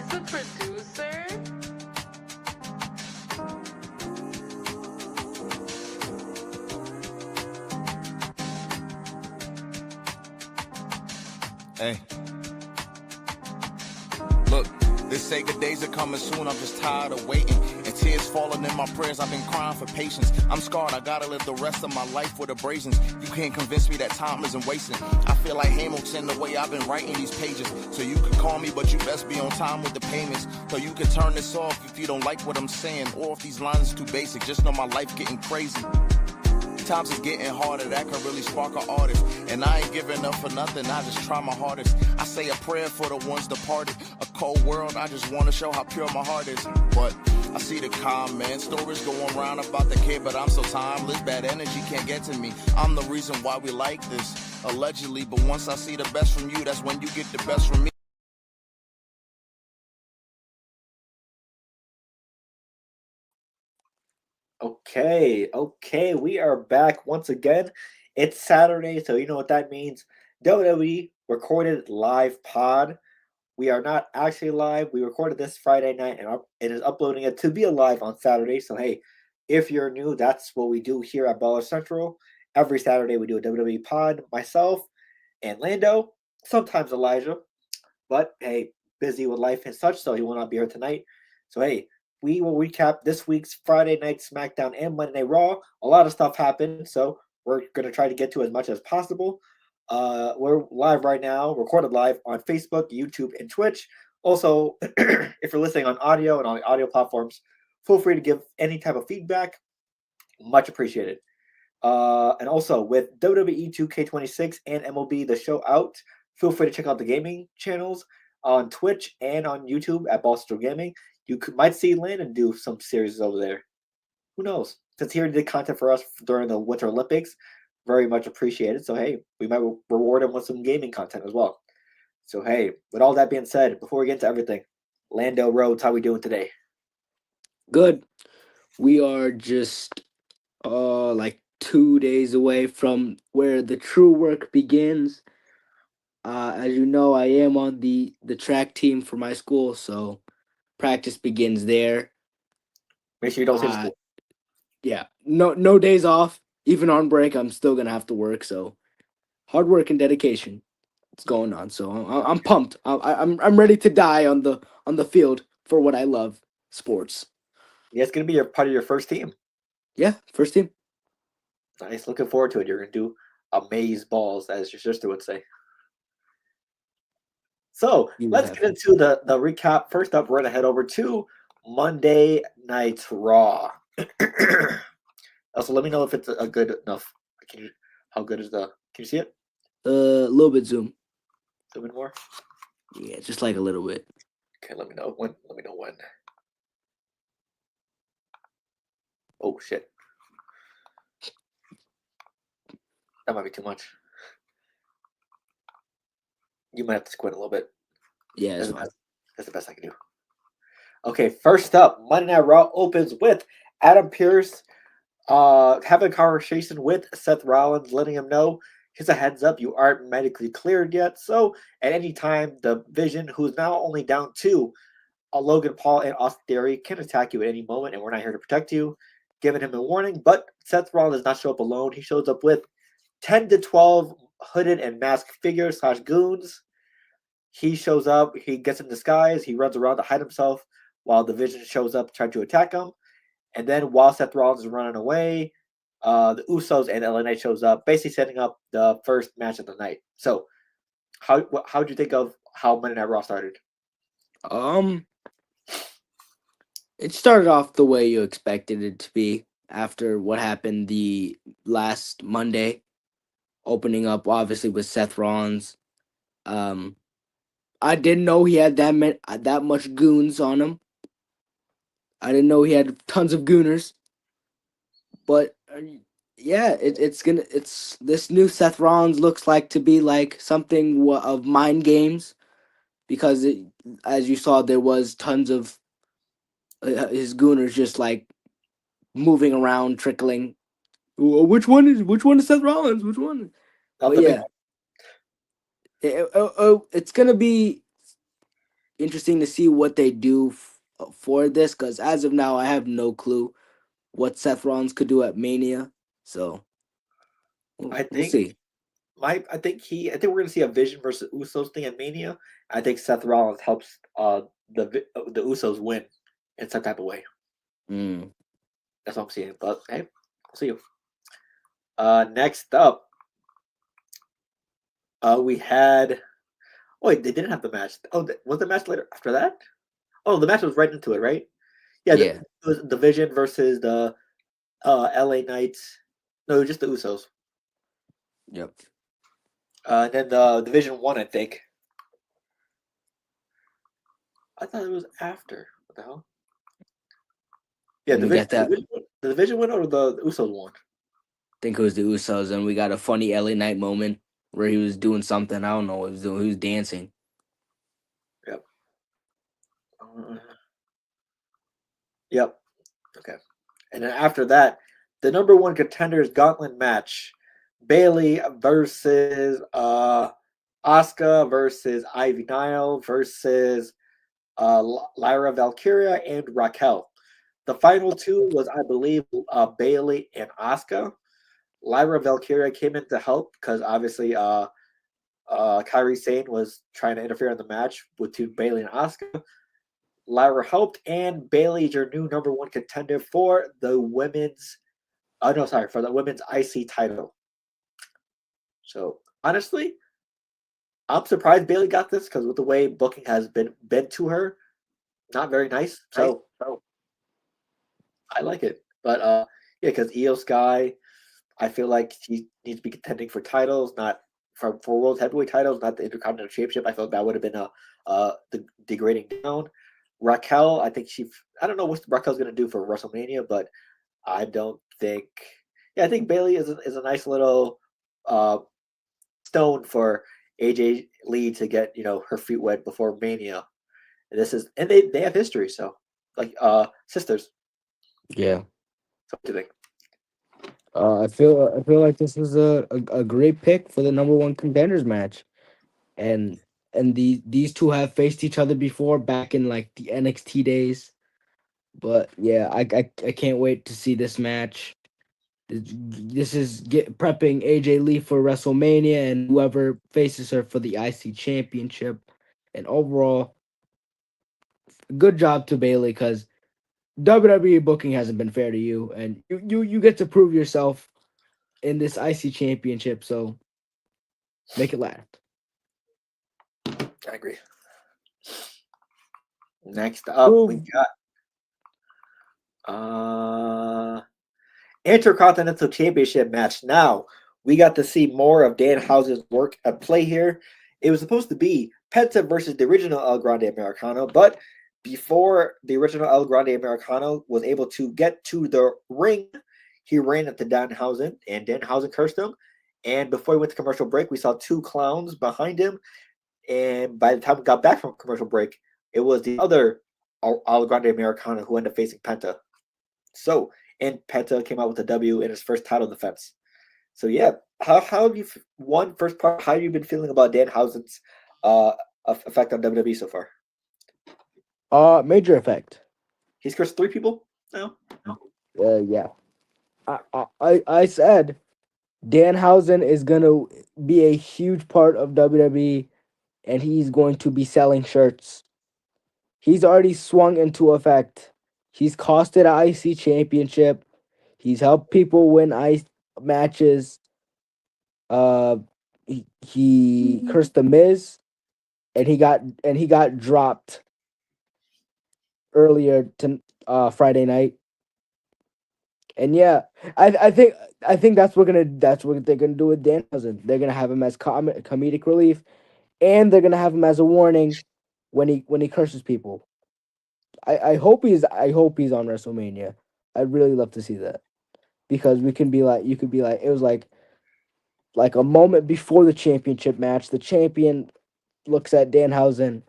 the producer? Hey. Look, they say good days are coming soon. I'm just tired of waiting. And tears falling in my prayers. I've been crying for patience. I'm scarred. I gotta live the rest of my life with abrasions. You can't convince me that time isn't wasting. I feel like Hamilton the way I've been writing these pages. So you can call me, but you best be on time with the payments. So you can turn this off if you don't like what I'm saying. Or if these lines are too basic. Just know my life getting crazy. Times is getting harder, that could really spark an artist. And I ain't giving up for nothing, I just try my hardest. I say a prayer for the ones departed. A cold world, I just want to show how pure my heart is. But I see the comment, stories going around about the kid, but I'm so timeless. Bad energy can't get to me. I'm the reason why we like this, allegedly. But once I see the best from you, that's when you get the best from me. Okay, we are back once again. It's Saturday, so you know what that means. WWE recorded live pod. We are not actually live. We recorded this Friday night and it is uploading it to be alive on Saturday. So hey, if you're new, that's what we do here at Baller Central. Every Saturday we do a WWE pod. Myself and Lando, sometimes Elijah, but hey, busy with life and such, so he will not be here tonight. So hey, we will recap this week's Friday Night SmackDown and Monday Night Raw. A lot of stuff happened, so we're gonna try to get to as much as possible. We're live right now, recorded live on Facebook, YouTube, and Twitch. Also, if you're listening on audio and on the audio platforms, feel free to give any type of feedback. Much appreciated. And also, with WWE 2K26 and MLB The Show out, feel free to check out the gaming channels on Twitch and on YouTube at Ballstar Gaming. You might see Landon do some series over there. Who knows? Since he did content for us during the Winter Olympics, very much appreciated. So hey, we might reward him with some gaming content as well. So hey, with all that being said, before we get into everything, Lando Rhodes, how we doing today? Good. We are just like 2 days away from where the true work begins. As you know, I am on the track team for my school, so practice begins there. Make sure you don't skip Uh, school. yeah, no days off. Even on break, I'm still gonna have to work. So hard work and dedication. It's going on. So I'm pumped. I'm ready to die on the field for what I love, sports. Yeah, it's gonna be part of your first team. Yeah, first team. Nice. Looking forward to it. You're gonna do amaze balls, as your sister would say. So You let's have get into the recap. First up, we're gonna head over to Monday Night Raw. Also, let me know if it's a good enough. How good is the? Can you see it? a little bit zoom. Zoom in more. Yeah, just like a little bit. Okay, let me know when. Let me know when. Oh shit, that might be too much. You might have to squint a little bit. Yeah, That's it's the fine. best, that's the best I can do. Okay, first up, Monday Night Raw opens with Adam Pearce having a conversation with Seth Rollins, letting him know, here's a heads up, you aren't medically cleared yet. So at any time, the Vision, who's now only down to Logan Paul and Austin Theory, can attack you at any moment, and we're not here to protect you, giving him a warning. But Seth Rollins does not show up alone. He shows up with 10 to 12 hooded and masked figures / goons. He shows up, he gets in disguise, he runs around to hide himself while the Vision shows up trying to attack him. And then while Seth Rollins is running away, the Usos and LA Knight shows up, basically setting up the first match of the night. So, how do you think of how Monday Night Raw started? Um, it started off the way you expected it to be after what happened the last Monday, opening up obviously with Seth Rollins. Um, I didn't know he had that much goons on him. I didn't know he had tons of gooners. But yeah, it's this new Seth Rollins looks like to be like something of mind games because as you saw, there was tons of his gooners just like moving around, trickling. Which one is Seth Rollins? Which one? But yeah, it's gonna be interesting to see what they do for this, because as of now, I have no clue what Seth Rollins could do at Mania. So I we'll think see. I think we're gonna see a Vision versus Usos thing at Mania. I think Seth Rollins helps the Usos win in some type of way. Mm. That's what I'm seeing. But hey, we'll see you. Next up, we had. Oh, wait, they didn't have the match. Oh, was the match later after that? Oh, the match was right into it, right? Yeah, Yeah. it was the Vision versus the LA Knights. No, just the Usos. Yep. And then the Division won, I think. I thought it was after. What the hell? Yeah, And we got that. The Division won or the Usos won? Think it was the Usos, and we got a funny LA Knight moment where he was doing something. I don't know what he was doing. He was dancing. Yep. Yep. Okay. And then after that, the number one contenders gauntlet match: Bailey versus Asuka versus Ivy Nile versus Lyra Valkyria and Raquel. The final two was, I believe, Bailey and Asuka. Lyra Valkyria came in to help because obviously Kyrie Sane was trying to interfere in the match between Bailey and Asuka. Lyra helped, and Bailey is your new number one contender for the women's. Oh no, sorry, for the women's IC title. So honestly, I'm surprised Bailey got this because with the way booking has been to her, not very nice. So I like it, but yeah, because Io Sky, I feel like she needs to be contending for titles, not for world heavyweight titles, not the Intercontinental Championship. I felt that would have been the degrading down. Raquel, I think I don't know what Raquel's going to do for WrestleMania, but I don't think. Yeah, I think Bailey is a nice little uh, stone for AJ Lee to get her feet wet before Mania. And they have history, so like sisters. Yeah. So what do you think? I feel like this was a great pick for the number one contenders match, and these two have faced each other before back in like the NXT days. But yeah, I can't wait to see this match. This is prepping AJ Lee for WrestleMania and whoever faces her for the IC Championship. And overall, good job to Bailey because WWE booking hasn't been fair to you, and you get to prove yourself in this IC Championship. So make it last. I agree. Next up, we Prove. got Intercontinental Championship match. Now, we got to see more of Danhausen's work at play here. It was supposed to be Penta versus the original El Grande Americano, but before the original El Grande Americano was able to get to the ring, he ran into Danhausen, and Danhausen cursed him. And before we went to commercial break, we saw two clowns behind him. And by the time we got back from commercial break, it was the other El Grande Americano who ended up facing Penta. So, and Penta came out with a W in his first title defense. So yeah, how have you first part? How have you been feeling about Danhausen's effect on WWE so far? Major effect. He's cursed three people now. Yeah. I said Danhausen is gonna be a huge part of WWE, and he's going to be selling shirts. He's already swung into effect. He's costed an IC championship. He's helped people win ice matches. He cursed the Miz, and he got dropped earlier to Friday night. And yeah, I think that's what they're gonna do with Danhausen. They're gonna have him as comedic relief, and they're gonna have him as a warning when he curses people. I hope he's on WrestleMania. I'd really love to see that because we can be like you could be like it was like a moment before the championship match. The champion looks at Danhausen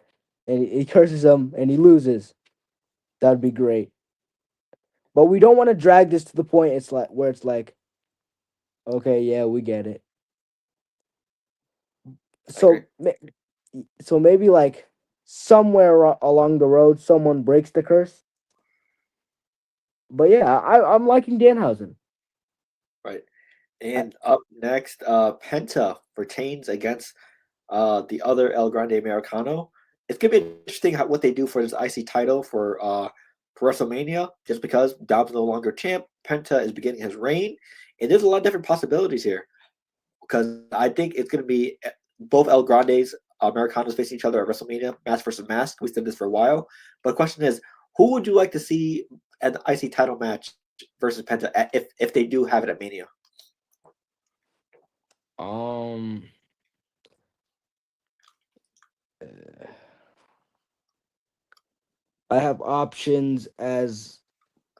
and he curses him and he loses. That'd be great. But we don't want to drag this to the point it's like where it's like, okay, yeah, we get it. I agree. So so maybe like somewhere along the road, someone breaks the curse. But yeah, I'm liking Danhausen. Right. And up next, Penta retains against the other El Grande Americano. It's gonna be interesting what they do for this IC title for WrestleMania, just because Dom's no longer champ. Penta is beginning his reign, and there's a lot of different possibilities here. Because I think it's gonna be both El Grandes Americanos facing each other at WrestleMania, mask versus mask. We said this for a while, but the question is, who would you like to see at the IC title match versus Penta if they do have it at Mania? Um, I have options as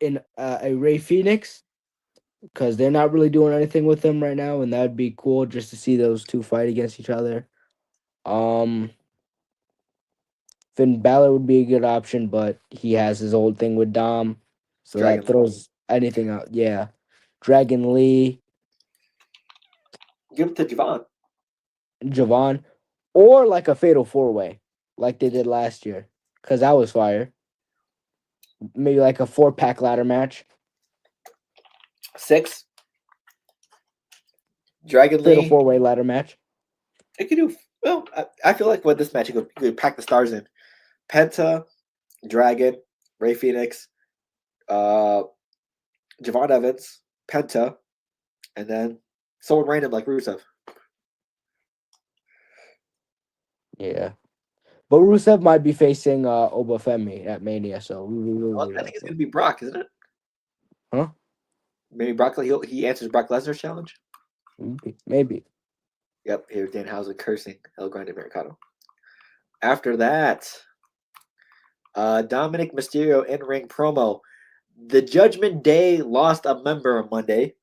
in a Ray Phoenix because they're not really doing anything with him right now, and that'd be cool just to see those two fight against each other. Um, Finn Balor would be a good option, but he has his old thing with Dom, so that Dragon. throws anything out. Yeah, Dragon Lee, Give him to Javon. Javon, or like a Fatal 4-Way, like they did last year, because that was fire. Maybe like a 4-pack ladder match. 6. Dragon Fatal Lee. 4-Way ladder match. It could do well. I feel like with this match, you could pack the stars in. Penta, Dragon, Ray Phoenix, Javon Evans, Penta, and then someone random like Rusev. Yeah. But Rusev might be facing Obafemi at Mania, so I think it's gonna be Brock, isn't it? Huh? Maybe Brock. He answers Brock Lesnar's challenge. Maybe. Yep. Here's Danhausen cursing El Grande Americano. After that, Dominic Mysterio in-ring promo. The Judgment Day lost a member on Monday.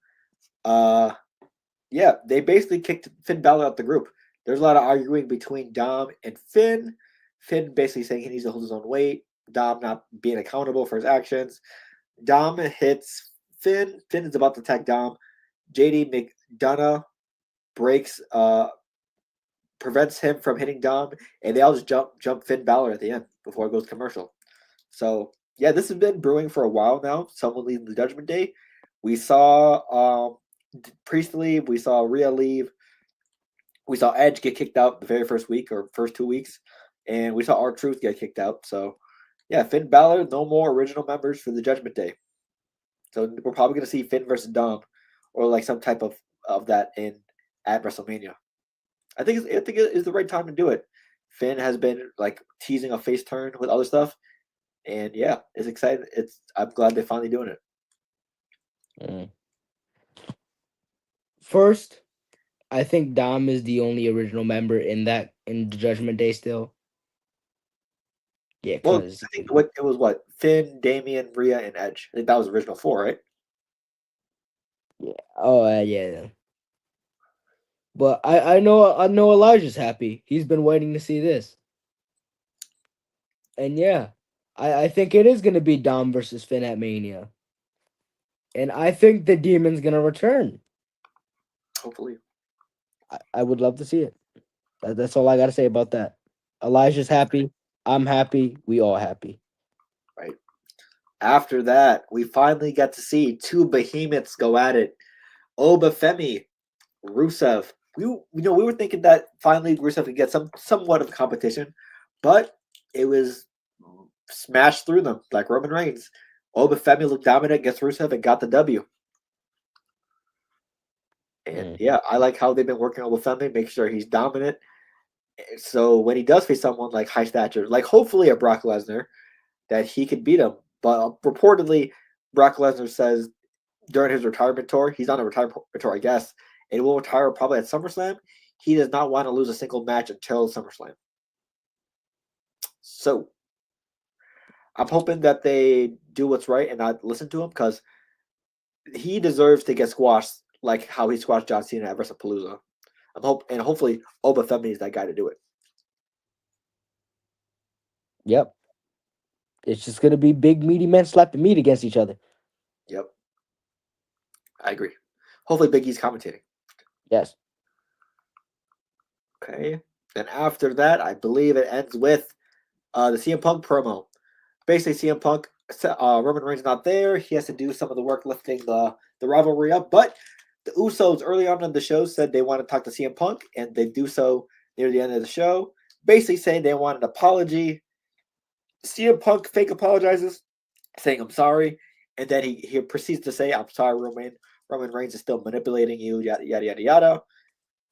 Yeah, they basically kicked Finn Balor out the group. There's a lot of arguing between Dom and Finn. Finn basically saying he needs to hold his own weight. Dom not being accountable for his actions. Dom hits Finn. Finn is about to attack Dom. JD McDonough breaks, prevents him from hitting Dom, and they all just jump Finn Balor at the end before it goes commercial. So yeah, this has been brewing for a while now. Someone leaving the Judgment Day. We saw Priest leave. We saw Rhea leave. We saw Edge get kicked out the very first week or first 2 weeks, and we saw R-Truth get kicked out. So yeah, Finn Balor, no more original members for the Judgment Day. So we're probably going to see Finn versus Dom, or like some type of that at WrestleMania. I think it is the right time to do it. Finn has been like teasing a face turn with other stuff, and yeah, it's exciting. I'm glad they're finally doing it. Mm. First, I think Dom is the only original member in the Judgment Day still. Yeah, Well, because I think it was Finn, Damian, Rhea, and Edge. I think that was the original 4, right? yeah. Oh yeah. But I know Elijah's happy. He's been waiting to see this. And yeah, I think it is gonna be Dom versus Finn at Mania. And I think the Demon's gonna return. Hopefully. I would love to see it. That's all I gotta say about that. Elijah's happy. I'm happy. We all happy. Right. After that, we finally got to see 2 behemoths go at it. Obafemi, Rusev. We were thinking that finally Rusev could get somewhat of competition, but it was smashed through them like Roman Reigns. Obafemi looked dominant against Rusev and got the W. And yeah, I like how they've been working on Obafemi, make sure he's dominant. So when he does face someone like high stature, like hopefully a Brock Lesnar, that he could beat him. But reportedly, Brock Lesnar says during his retirement tour, he's on a retirement tour, I guess, and will retire probably at SummerSlam. He does not want to lose a single match until SummerSlam. So I'm hoping that they do what's right and not listen to him, because he deserves to get squashed like how he squashed John Cena at WrestlePalooza. And hopefully Obafemi is that guy to do it. Yep. It's just gonna be big meaty men slapping meat against each other. Yep. I agree. Hopefully Big E's commentating. Yes. Okay. Then after that, I believe it ends with The CM Punk promo. Basically, CM Punk, Roman Reigns not there. He has to do some of the work lifting the rivalry up. But the Usos early on in the show said they want to talk to CM Punk, and they do so near the end of the show. Basically saying they want an apology. CM Punk fake apologizes, saying I'm sorry, and then he proceeds to say I'm sorry, Roman. Roman Reigns is still manipulating you, yada yada yada yada.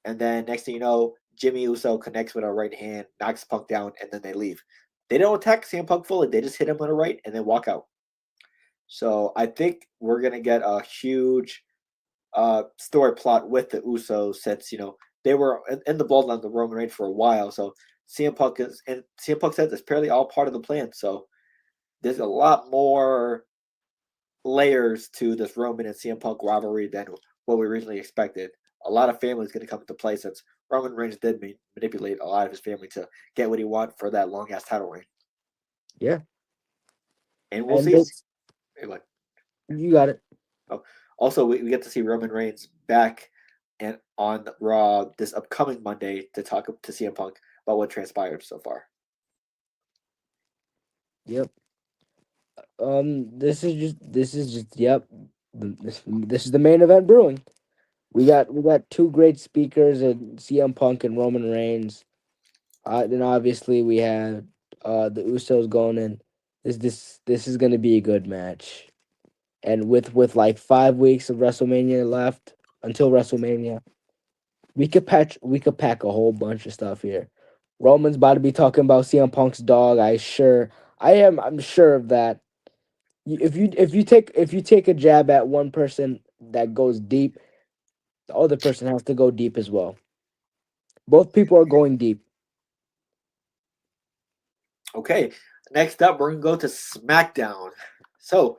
And then next thing you know, Jimmy Uso connects with a right hand, knocks Punk down, and then they leave. They don't attack CM Punk fully. They just hit him with a right and then walk out. So I think we're gonna get a huge story plot with the Usos since they were in the bloodline of the Roman Reigns for a while. So CM Punk says it's apparently all part of the plan. So there's a lot more layers to this Roman and CM Punk rivalry than what we originally expected. A lot of family is going to come into play since Roman Reigns did manipulate a lot of his family to get what he wanted for that long ass title reign. Yeah, And we'll and see. you got it. Oh, also, we get to see Roman Reigns back and on Raw this upcoming Monday to talk to CM Punk about what transpired so far. Yep. This is just yep. This is the main event brewing. We got two great speakers in CM Punk and Roman Reigns. Then obviously we have the Usos going in. This is gonna be a good match. And with like 5 weeks of WrestleMania left until WrestleMania, we could pack a whole bunch of stuff here. Roman's about to be talking about CM Punk's dog. I'm sure of that. If you take a jab at one person that goes deep, the other person has to go deep as well. Both people are going deep. Okay, next up, we're going to go to SmackDown. So,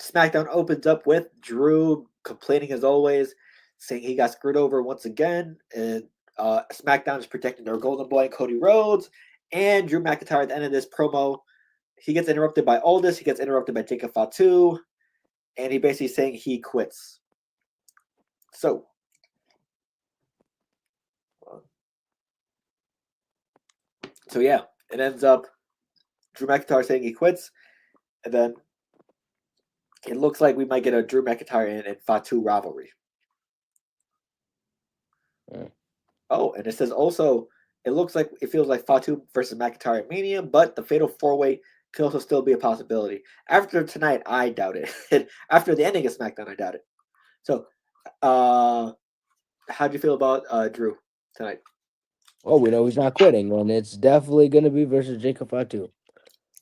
SmackDown opens up with Drew complaining as always, saying he got screwed over once again. And SmackDown is protecting their golden boy, Cody Rhodes. And Drew McIntyre at the end of this promo, he gets interrupted by Aldis. He gets interrupted by Jacob Fatu. And he basically saying he quits. So, yeah, it ends up Drew McIntyre saying he quits. And then it looks like we might get a Drew McIntyre and Fatu rivalry. Mm. Oh, and it says also, it feels like Fatu versus McIntyre at Mania, but the Fatal 4-Way could also still be a possibility. After tonight, I doubt it. After the ending of SmackDown, I doubt it. So, how do you feel about Drew tonight? Oh, we know he's not quitting, and it's definitely gonna be versus Jacob Fatu.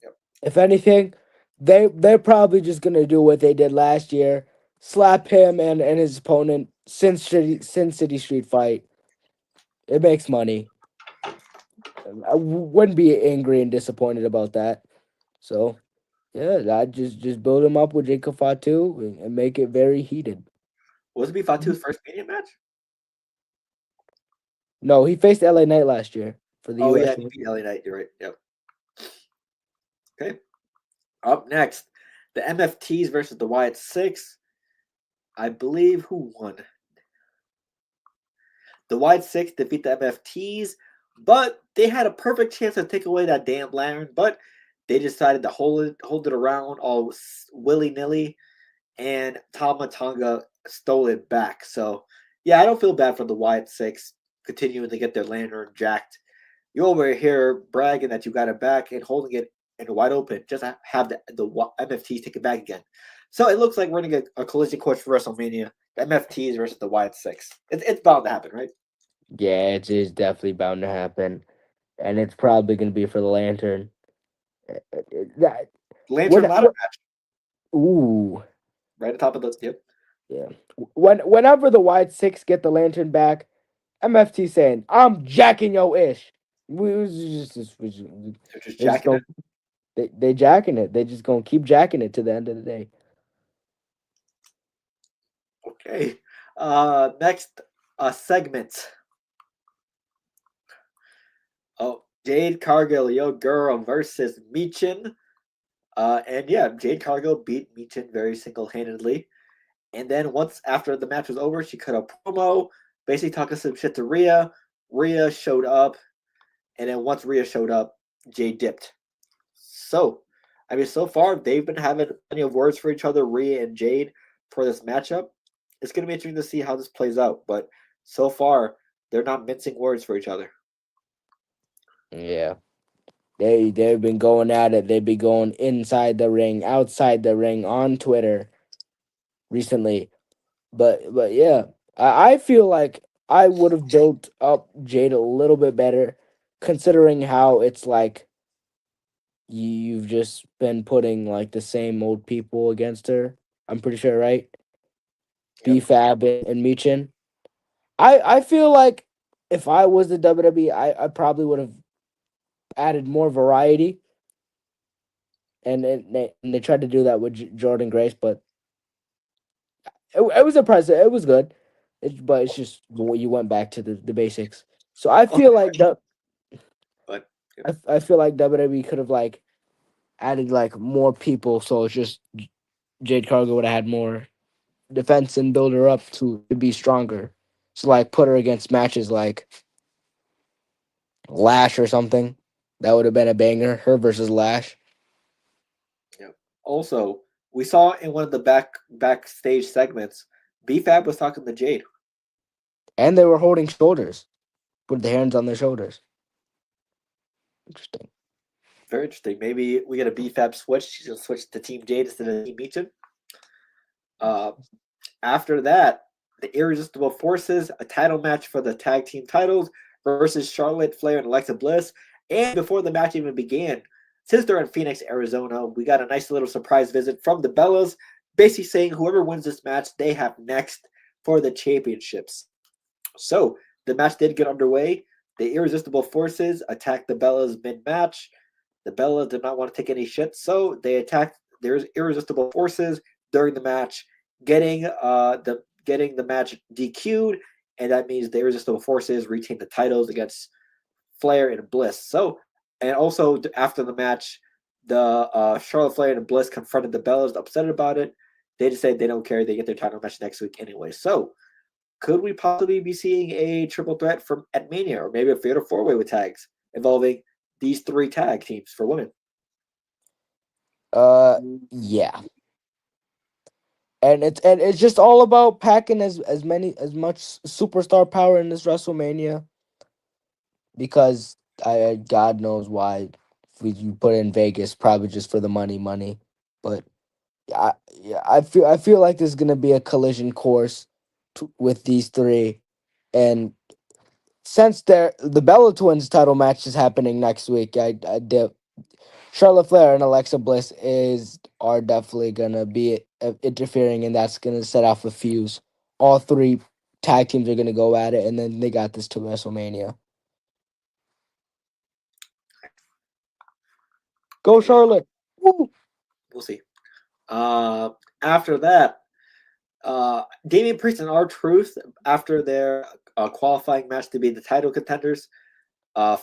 Yep. If anything, they're probably just gonna do what they did last year, slap him and his opponent Sin City Street fight. It makes money. I wouldn't be angry and disappointed about that. So yeah, I just build him up with Jacob Fatu and make it very heated. Was it be Fatu's first Mania match? No, he faced LA Knight last year for the Oh, US. yeah, he beat LA Knight. You're right. Yep. Okay. Up next, the MFTs versus the Wyatt Six. I believe who won? The Wyatt Six defeat the MFTs, but they had a perfect chance to take away that damn lantern, but they decided to hold it around all willy nilly, and Tama Tonga stole it back. So, yeah, I don't feel bad for the Wyatt Six continuing to get their lantern jacked. You over here bragging that you got it back and holding it in wide open. Just have the MFTs take it back again. So it looks like we're going to get a collision course for WrestleMania. The MFTs versus the Wyatt Six. It's bound to happen, right? Yeah, it is definitely bound to happen, and it's probably going to be for the lantern. That Lantern when, ladder match. ooh Right on top of the. Yep. yeah, whenever the White Six get the lantern back, MFT saying I'm jacking your ish. They're just They just jacking go it. they jacking it. They just gonna keep jacking it to the end of the day. Okay. Next segment. Oh, Jade Cargill, yo girl versus Michin. And yeah, Jade Cargill beat Michin very single-handedly. And then once after the match was over, she cut a promo, basically talking some shit to Rhea. Rhea showed up, and then once Rhea showed up, Jade dipped. So, I mean, so far they've been having plenty of words for each other, Rhea and Jade, for this matchup. It's going to be interesting to see how this plays out, but so far they're not mincing words for each other. Yeah. They've been going at it. They've been going inside the ring, outside the ring, on Twitter recently. But yeah, I feel like I would have built up Jade a little bit better, considering how it's like you've just been putting like the same old people against her. I'm pretty sure, right? Yep. B-Fab and Michin. I feel like if I was the WWE, I probably would have added more variety, and they tried to do that with Jordan Grace, but it was impressive. It was good, but it's just you went back to the basics. So I feel like But I feel like WWE could have like added like more people, so it's just Jade Cargill would have had more defense and build her up to be stronger. So like put her against matches like Lash or something. That would have been a banger. Her versus Lash. yep. Also, we saw in one of the backstage segments, BFAB was talking to Jade. And they were holding shoulders with the hands on their shoulders. Interesting. Very interesting. Maybe we get a BFAB switch. She's gonna switch to Team Jade instead of Team Meechin. After that, the Irresistible Forces, a title match for the tag team titles versus Charlotte Flair and Alexa Bliss. And before the match even began, since they're in Phoenix, Arizona, we got a nice little surprise visit from the Bellas, basically saying whoever wins this match, they have next for the championships. So the match did get underway. The Irresistible Forces attacked the Bellas mid-match. The Bellas did not want to take any shit, so they attacked their Irresistible Forces during the match, getting the match DQ'd, and that means the Irresistible Forces retain the titles against Flair and Bliss. So, and also after the match, the Charlotte Flair and Bliss confronted the Bellas, upset about it. They just said they don't care; they get their title match next week anyway. So, could we possibly be seeing a triple threat from at Mania, or maybe a fatal four-way with tags involving these three tag teams for women? Yeah. And it's just all about packing as much superstar power in this WrestleMania, because God knows why you put it in Vegas, probably just for the money. But I feel like there's gonna be a collision course with these three, and since the Bella Twins title match is happening next week, Charlotte Flair and Alexa Bliss are definitely gonna be interfering, and that's gonna set off a fuse. All three tag teams are gonna go at it, and then they got this to WrestleMania. Go Charlotte! Woo! We'll see. After that, Damian Priest and R-Truth, after their qualifying match to be the title contenders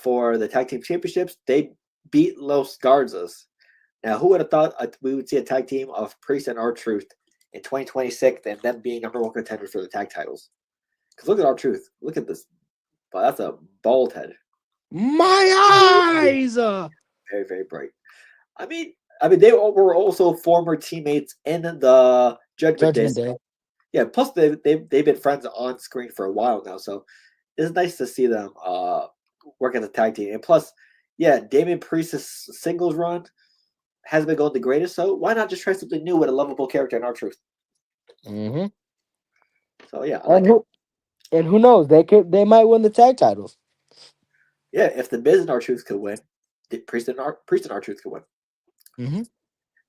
for the tag team championships, they beat Los Garzas. Now, who would have thought we would see a tag team of Priest and R-Truth in 2026 and them being number one contenders for the tag titles? Because look at R-Truth. Look at this. Wow, that's a bald head. My eyes! Very, very bright. I mean, they were also former teammates in the Judgment Day. Yeah, plus they've been friends on screen for a while now, so it's nice to see them work as a tag team. And plus, yeah, Damian Priest's singles run hasn't been going the greatest, so why not just try something new with a lovable character in R-Truth? Mm-hmm. So yeah, and who knows? They might win the tag titles. Yeah, if the Miz and R-Truth could win, Priest and R-Truth could win. Mm-hmm.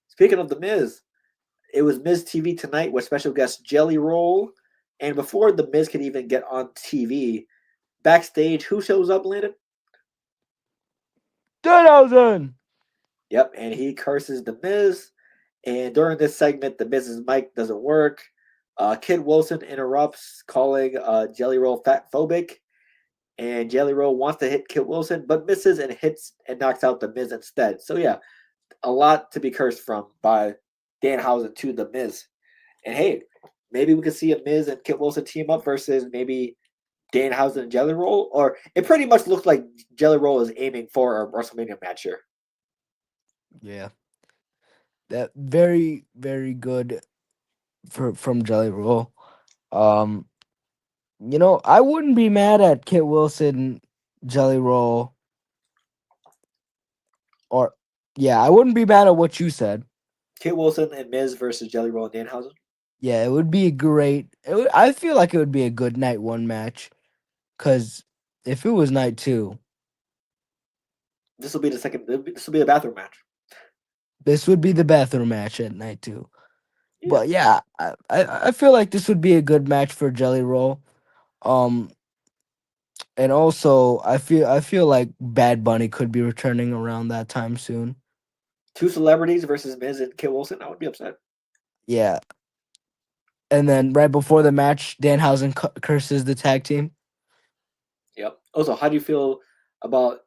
Speaking of the Miz, it was Miz TV tonight with special guest Jelly Roll, and before the Miz could even get on TV, backstage, who shows up, Landon? 2000. Yep, and he curses the Miz. And during this segment, the Miz's mic doesn't work. Kid Wilson interrupts, calling Jelly Roll fat phobic. And Jelly Roll wants to hit Kid Wilson, but misses and hits and knocks out the Miz instead. So yeah, a lot to be cursed from by Danhausen to the Miz. And hey, maybe we could see a Miz and Kid Wilson team up versus maybe Danhausen and Jelly Roll. Or it pretty much looked like Jelly Roll is aiming for a WrestleMania match here. Yeah, that very very good from Jelly Roll. Um, I wouldn't be mad at Kit Wilson, Jelly Roll, or yeah, I wouldn't be mad at what you said. Kit Wilson and Miz versus Jelly Roll and Danhausen. Yeah, it would be great. I feel like it would be a good night one match, because if it was night two, This will be the second. This will be a bathroom match. this would be the bathroom match at night two. Yeah. But yeah, I feel like this would be a good match for Jelly Roll. Um, and also I feel like Bad Bunny could be returning around that time soon. Two celebrities versus Miz and Kit Wilson. I would be upset. Yeah, and then right before the match, Danhausen curses the tag team. Yep. Also, how do you feel about?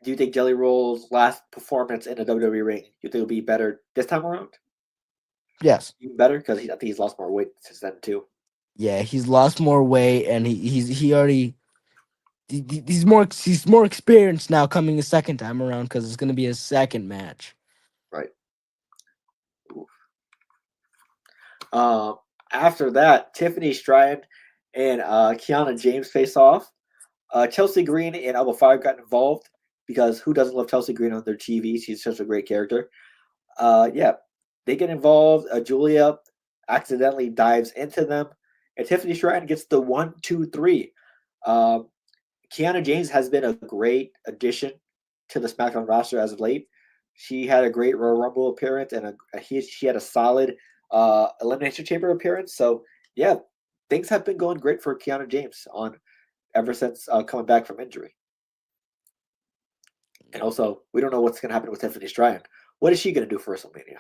Do you think Jelly Roll's last performance in a WWE ring? You think it'll be better this time around? Yes. Even better because I think he's lost more weight since then too. Yeah, he's lost more weight, and he already he's more experienced now coming a second time around because it's gonna be his second match. Right. Um, After that, Tiffany Stratton and Kiana James face off. Chelsea Green and Alba Fire got involved because who doesn't love Chelsea Green on their TV? She's such a great character. Yeah, they get involved. Julia accidentally dives into them, and Tiffany Stratton gets the 1, 2, 3. Um, Kiana James has been a great addition to the SmackDown roster as of late. She had a great Royal Rumble appearance, and she had a solid Elimination Chamber appearance. So yeah, things have been going great for Kiana James on ever since coming back from injury. And also, we don't know what's going to happen with Tiffany Stratton. What is she going to do for WrestleMania?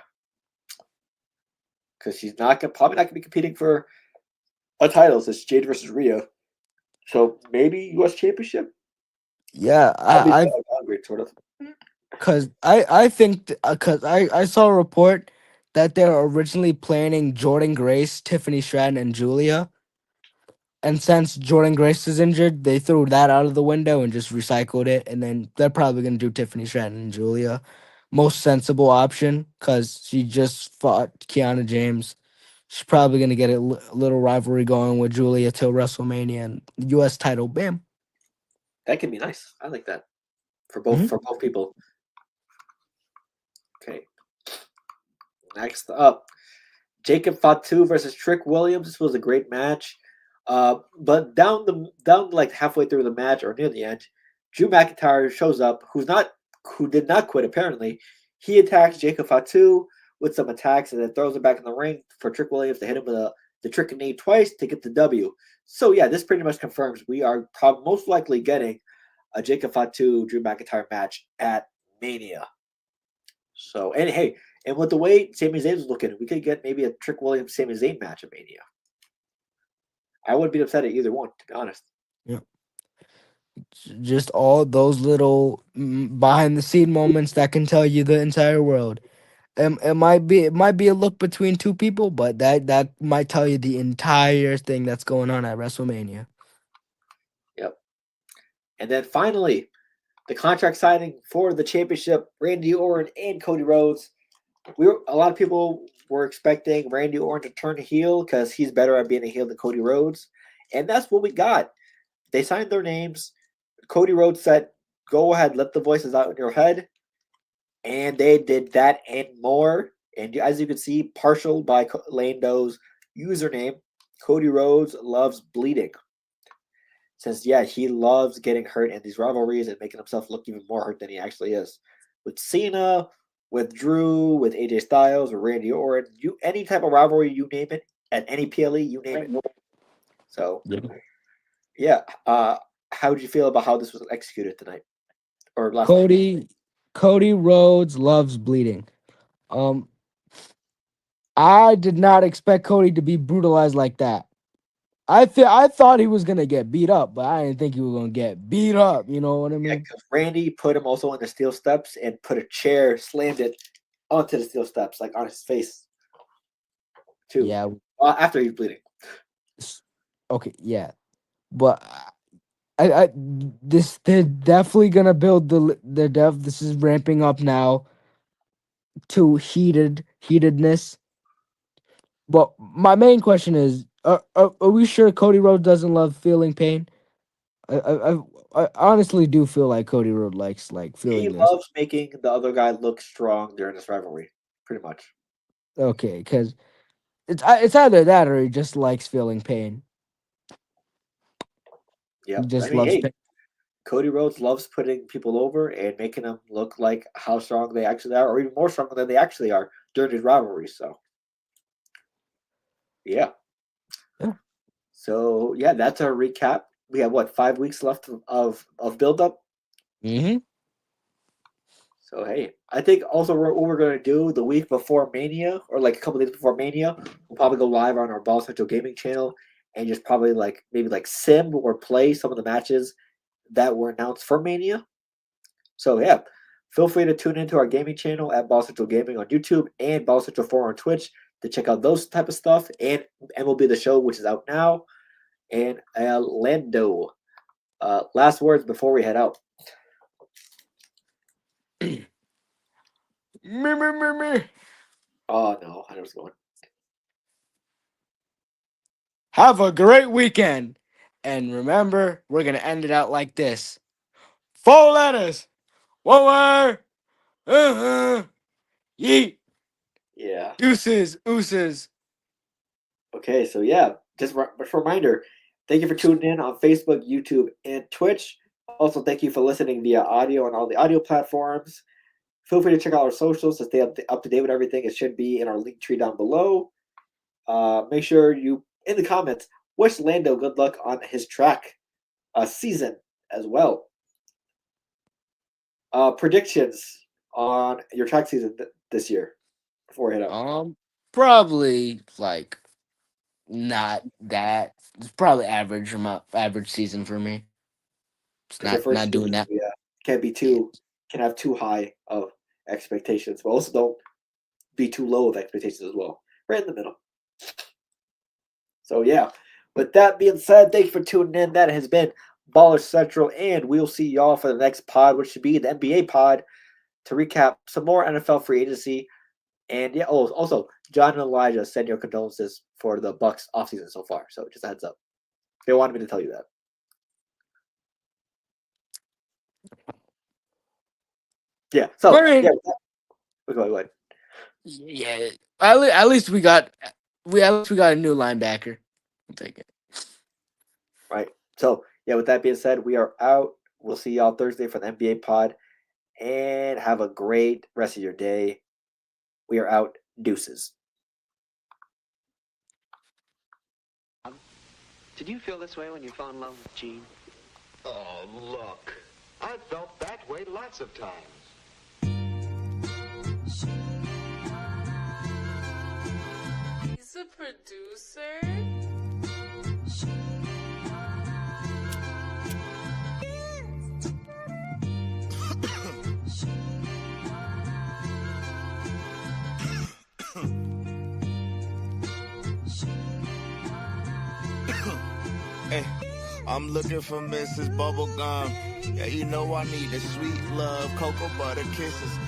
Because she's probably not going to be competing for a title. It's Jade versus Rhea. So maybe U.S. Championship. Yeah, I'll be I hungry, sort of. because I think because I saw a report that they're originally planning Jordan Grace, Tiffany Stratton, and Julia. And since Jordan Grace is injured, they threw that out of the window and just recycled it. And then they're probably gonna do Tiffany Stratton and Julia. Most sensible option because she just fought Kiana James. She's probably gonna get a little rivalry going with Julia till WrestleMania and U.S. title. Bam. That can be nice. I like that Hmm. for both people. Okay. Next up, Jacob Fatu versus Trick Williams. This was a great match. But down like halfway through the match or near the end, Drew McIntyre shows up, who did not quit apparently. He attacks Jacob Fatu with some attacks and then throws him back in the ring for Trick Williams to hit him with the trick knee twice to get the W. So yeah, this pretty much confirms we are most likely getting a Jacob Fatu Drew McIntyre match at Mania. So and hey, and with the way Sami Zayn was looking, we could get maybe a Trick Williams Sami Zayn match at Mania. I wouldn't be upset at either one, to be honest. Yeah. Just all those little behind the scene moments that can tell you the entire world. It might be a look between two people, but that might tell you the entire thing that's going on at WrestleMania. Yep. And then finally, the contract signing for the championship, Randy Orton and Cody Rhodes. A lot of people were expecting Randy Orton to turn heel because he's better at being a heel than Cody Rhodes, and that's what we got. They signed their names. Cody Rhodes said, "Go ahead, let the voices out in your head," and they did that and more. And as you can see, partial by Lando's username, Cody Rhodes loves bleeding. Since yeah, he loves getting hurt in these rivalries and making himself look even more hurt than he actually is. With Cena, with Drew, with AJ Styles, or Randy Orton, any type of rivalry, you name it, at any PLE, you name it. So yeah, how did you feel about how this was executed tonight or last night? Cody Rhodes loves bleeding. Um, I did not expect Cody to be brutalized like that. I thought he was gonna get beat up, but I didn't think he was gonna get beat up. You know what I Yeah, mean? because Randy put him also on the steel steps and put a chair, slammed it onto the steel steps, like on his face too. Yeah. After he's bleeding. Okay. Yeah. But this they're definitely gonna build the dev. This is ramping up now. to heatedness. But my main question is, are we sure Cody Rhodes doesn't love feeling pain? I honestly do feel like Cody Rhodes likes like He feeling this. loves making the other guy look strong during this rivalry, pretty much. Okay, because it's either that or he just likes feeling pain. He Yep. I just mean, loves hey, pain. Cody Rhodes loves putting people over and making them look like how strong they actually are, or even more strong than they actually are during these rivalries. So, yeah. Yeah. So, yeah, that's our recap. We have what, 5 weeks left of build up. Mm-hmm. So, hey, I think also what we're going to do the week before Mania, or like a couple days before Mania, we'll probably go live on our Ball Central Gaming channel and just probably like maybe like sim or play some of the matches that were announced for Mania. So yeah, feel free to tune into our gaming channel at Ball Central Gaming on YouTube and Ball Central 4 on Twitch to check out those type of stuff and MLB The Show, which is out now, and Lando. Last words before we head out. Me, me, me, me. Oh no, I know what's going. Have a great weekend. And remember, we're going to end it out like this. 4 letters. 1 word. Yeet. Yeah. Deuces. Ooses. Okay, so yeah, just a reminder. Thank you for tuning in on Facebook, YouTube, and Twitch. Also, thank you for listening via audio on all the audio platforms. Feel free to check out our socials to stay up to date with everything. It should be in our link tree down below. Make sure you, in the comments, wish Lando good luck on his track season as well. Predictions on your track season this year before we head out. Probably like not that. It's probably average season for me. It's It's your not first season, doing that. so yeah, can't be Yeah. can have too high of expectations, but also don't be too low of expectations as well. Right in the middle. So yeah, with that being said, thank you for tuning in. That has been Baller Central, and we'll see y'all for the next pod, which should be the NBA pod, to recap some more NFL free agency. And yeah, oh, also John and Elijah send your condolences for the Bucks offseason so far. So just a heads up. They wanted me to tell you that. Yeah. So yeah, go ahead. Yeah. At least we got a new linebacker. I'll take it. Right. So yeah, with that being said, we are out. We'll see y'all Thursday for the NBA pod. And have a great rest of your day. We are out. Deuces. Did you feel this way when you fell in love with Jean? Oh, look. I've felt that way lots of times. He's a producer. Hey, I'm looking for Mrs. Bubblegum. Yeah, you know I need the sweet love, cocoa butter kisses.